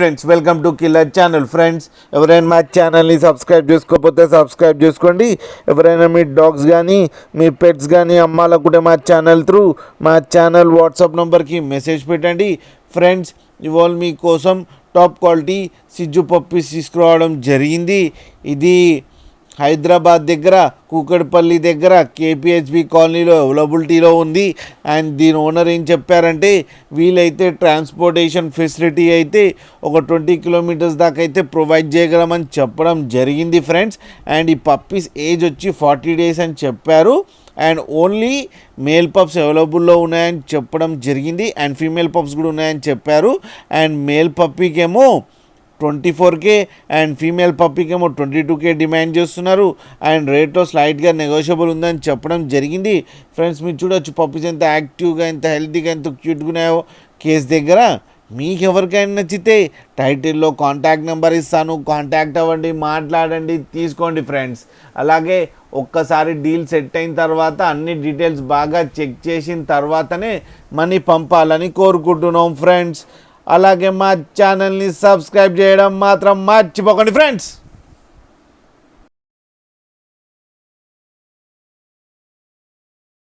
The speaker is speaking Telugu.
Friends welcome to killer channel. Friends ఎవరైనా మా ఛానల్ని సబ్స్క్రైబ్ చేసుకోకపోతే సబ్స్క్రైబ్ చేసుకోండి. ఎవరైనా మీ డాగ్స్ కానీ మీ పెట్స్ కానీ అమ్మాలనుకుంటే మా ఛానల్ త్రూ మా ఛానల్ వాట్సాప్ నెంబర్కి మెసేజ్ పెట్టండి. ఫ్రెండ్స్ ఇవాళ మీకోసం టాప్ క్వాలిటీ సిజ్జు పప్పీస్ తీసుకురావడం జరిగింది. ఇది హైదరాబాద్ దగ్గర కూకట్పల్లి దగ్గర కేపీహెచ్బి కాలనీలో అవైలబిలిటీలో ఉంది. అండ్ దీని ఓనర్ ఏం చెప్పారంటే వీలైతే ట్రాన్స్పోర్టేషన్ ఫెసిలిటీ అయితే ఒక 20 కిలోమీటర్స్ దాకా అయితే ప్రొవైడ్ చేయగలమని చెప్పడం జరిగింది ఫ్రెండ్స్. అండ్ ఈ పప్పీస్ ఏజ్ వచ్చి 40 days అని చెప్పారు. అండ్ ఓన్లీ మేల్ పప్స్ అవైలబుల్లో ఉన్నాయని చెప్పడం జరిగింది. అండ్ ఫీమేల్ పప్స్ కూడా ఉన్నాయని చెప్పారు. అండ్ మేల్ పప్పీకేమో 24K అండ్ ఫీమేల్ పప్పీకేమో 22K డిమాండ్ చేస్తున్నారు. అండ్ రేట్లో స్లైట్గా నెగోషియబుల్ ఉందని చెప్పడం జరిగింది. ఫ్రెండ్స్ మీరు చూడొచ్చు పప్పీస్ ఎంత యాక్టివ్గా ఎంత హెల్తీగా ఎంత క్యూట్గా ఉన్నాయో కేస్ దగ్గర. మీకు ఎవరికైనా నచ్చితే టైటిల్లో కాంటాక్ట్ నెంబర్ ఇస్తాను, కాంటాక్ట్ అవ్వండి, మాట్లాడండి, తీసుకోండి ఫ్రెండ్స్. అలాగే ఒక్కసారి డీల్ సెట్ అయిన తర్వాత అన్ని డీటెయిల్స్ బాగా చెక్ చేసిన తర్వాతనే మనీ పంపాలని కోరుకుంటున్నాం ఫ్రెండ్స్. అలాగే మా ఛానల్ని సబ్స్క్రైబ్ చేయడం మాత్రం మర్చిపోకండి ఫ్రెండ్స్.